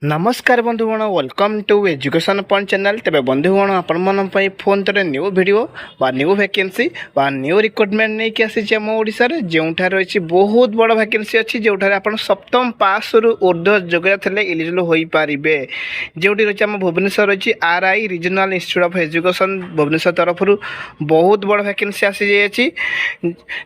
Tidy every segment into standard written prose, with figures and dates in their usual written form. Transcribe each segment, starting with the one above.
नमस्कार बंधुगण welcome to education point channel. तेरे बंधुगण आपण फोन थे न्यू वीडियो बा न्यू वैकेंसी बा न्यू रिक्रुटमेंट नहीं कि आसी आम ओडिशा रे जोठार रही बहुत बड़ वैकेंसी अच्छी जोठार आप सप्तम पास रु ऊर्ध्व योग्यता थे एलिजिबल हो पारे। जो रही आम भुवनेश्वर रही RI regional institute of education Bhubaneswar तरफ बहुत बड़ वैकेंसी आसी जाइए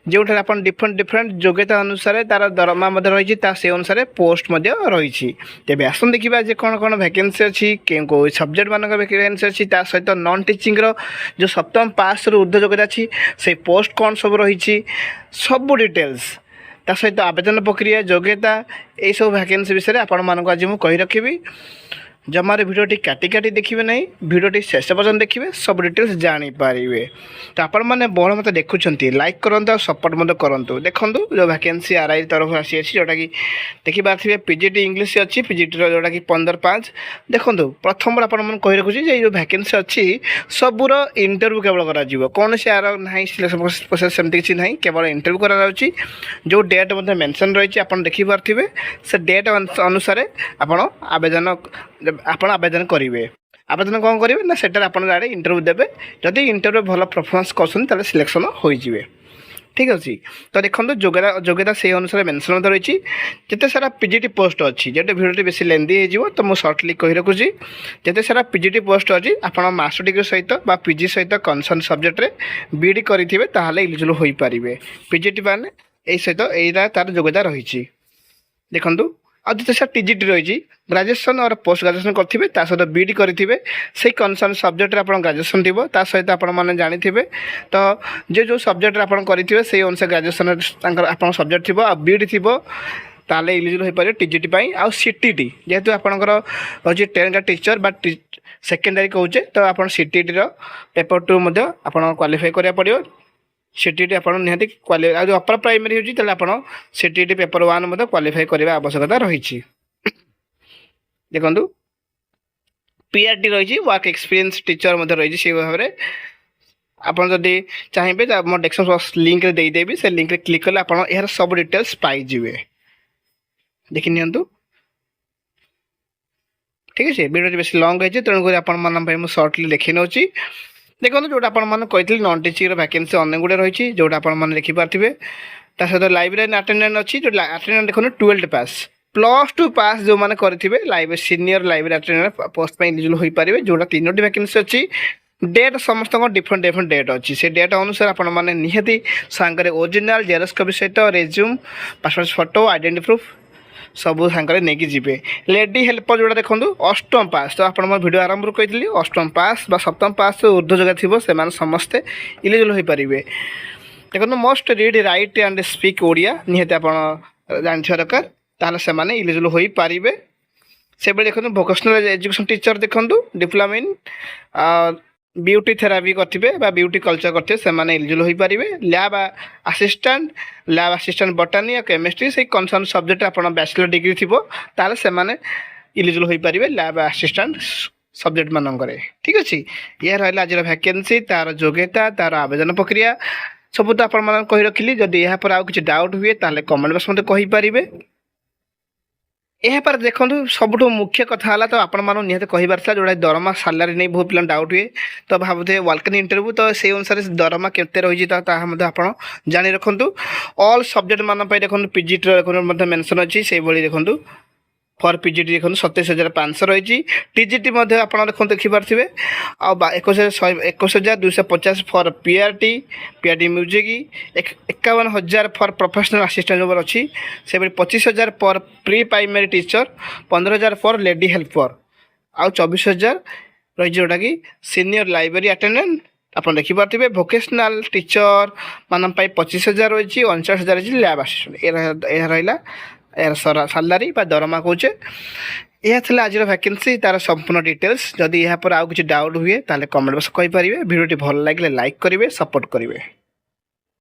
जोठार आप डिफरेंट योग्यता अनुसार तार दरमा रही से अनुसार पोस्ट रही। तेज आस देखा जे कौन कौन वैकेंसी अच्छी कौ सब्जेक्ट मान वैकेंसी अच्छी सहित नॉन टीचिंग जो सप्तम पास ऊर्ध्व योग्यता अच्छी से पोस्ट कौन सब रही सब डिटेल्स ता सहित आवेदन प्रक्रिया योग्यता यही सब वैकेंसी विषय आपण मानक आज मुझे कही रखी। जमार भिडियोटी काटी काटी देखिए ना भिडियोटी शेष पर्यटन देखिए सब डिटेल्स जानीपारे। तो आपण मैंने बड़ मत देखुं लाइक करूँ सपोर्ट मत करूँ। देखूँ जो वैकेंसी RI तरफ आसी जोटा कि देखिए PGT इंग्लीश अच्छी PGT जोटा कि 15/5 देखूँ प्रथम आप कही रखुच्छी जो वैकेंसी अच्छी सबूर इंटरव्यू केवल कर कौन से यार ना सिलेक्शन प्रोसेस सेमती किसी ना केवल इंटरव्यू कराई जो डेट मेंशन रही आप देखिपे से डेट अनुसार आप आवेदन करेंगे। आवेदन कौन करेंगे ना सेटार आप इंटरव्यू देवे जदि इंटरव्यू भल परफॉर्मेंस कर सिलेक्शन हो जाए। ठीक अच्छे तो देखो योग्यता से अनुसार मेंशन रही जिते सारा PGT पोस्ट अच्छी जो भिडियो बेस लेंदी हो तो मुझे सर्टली कही रखुच्छी जिते सारा PGT पोस्ट अच्छी आप मास्टर डिग्री सहित PG सहित कनसर्न सब्जेक्ट रे BD करेंगे ताहले एलिजिबल हो पारे। PGT मान यही सहित यही तार योग्यता रही। देखो और जिते सारा TGT रही ग्रेजुएशन और पोस्ट ग्रेजुएशन करेंगे सहित BD करेंगे से कनसर्न सब्जेक्ट आप ग्रेजुएशन थी सहित आपने जानी तो जो सब्जेक्ट आप करेंगे से अनुसार ग्रेजुएशन आप सब्जेक्ट थी BD थी ताले एलिजिबल हो पारे TGT आउ CTT जेहेतु आपंकर रही 10 का टीचर बा सेकेंडरी कहे तो आप CTT पेपर 2 आप क्वालिफाई करा पड़ो। CTT आप निहाती जो अपर प्राइमरी होती आप CTT पेपर 1 क्वालिफाई करने आवश्यकता रही। देखो PRT रही वर्क एक्सपीरियंस टीचर रही से भाव में आप जदि चाहिए तो मो डेस्क्रिप्शन लिंक रे देदेवी से लिंक रे क्लिक कले आप यार सब डिटेल्स पाइबे। देखि नियंतु ठीक है वीडियो बेस लंग है तेणुक आप सर्टली देखी नौ। देखो जोटा आपंती नॉन टीचिंग वैकेंसी अनेक गुड़े रही जोटा आप देखिपारे सहित लाइब्रेरी अटेंडेंट अच्छी जो अटेंडेंट देखो 12 पास +2 पास जो मैंने करेंगे library senior library attendant post eligible हो पारे। जोटा 3टी वैकेंसी अच्छी डेट समस्त डिफरेंट डेट अच्छी से डेट अनुसार आपने निहाती सांगे ओरिजिनल जेरक्स कॉपी सहित resume passport photo identity proof सब सांगे नहीं जी। लेडी हेल्पर जोड़ा देखो 8म पास तो आप भिडियो आरंभ कही 8म पास बा 7म पास ऊर्ध्व जगह थी से समस्ते इलिजिबल हो पारे। देखो must read write and speak Odia निहाती आप जानते दरकार ताहले से माने इलिजिबल हो पारे। से देखो वोकेशनल एजुकेशन टीचर देखो डिप्लोमा इन ब्यूटी थेरापी करेंगे ब्यूटी कल्चर करते से एलिजिबल हो पारे। लैब असिस्टेंट बटानी और केमिस्ट्री से कनसर्न सब्जेक्ट आप बैचलर डिग्री थी ताहले से एलिजिबल हो पारे लैब असिस्टेंट सब्जेक्ट मानक। ठीक अच्छे यह रहा आज वैकेंसी तार योग्यता तार आवेदन प्रक्रिया सब तो आप कही रखिली। जदि यहाँ पर आउ किसी डाउट हुए ताहले कमेंट बॉक्स मते कहि पारिबे। यह पर देखो सबुठ मुख्य कथा है तो आपण मानू निहत कहबार था जोड़ा दरमा सालारी नहीं बहुत पिला डाउट हुए तो भावुए वेलकम इंटरव्यू तो से अनुसार दरमा केते रही आप जानी रखु। ऑल सब्जेक्ट मान देखो PGT देखो मेंशन अच्छी से देखो फॉर PGT देखो 27,500 रही। TGT आप देखिपारे 21,250 for PRT music 51,000 for professional assistant जो अच्छी से 25,000 for pre primary teacher 15,000 for lady helper आउ 24,000 रही जोटा कि सीनियर लाइब्रेरी अटेंडेंट आप देखिपारे। वोकेशनल टीचर मान 25,000 रही 59,000 रही लैब असिस्टेंट यह रहा यार सालारी दरमा कहे। यह था आज वैकेंसी तार संपूर्ण डिटेल्स। जदि यहाँ पर आउ किसी डाउट हुए ताले कमेंट बॉक्स कहि पारिबे। वीडियोटी भल लगे लाइक करेंगे सपोर्ट करेंगे।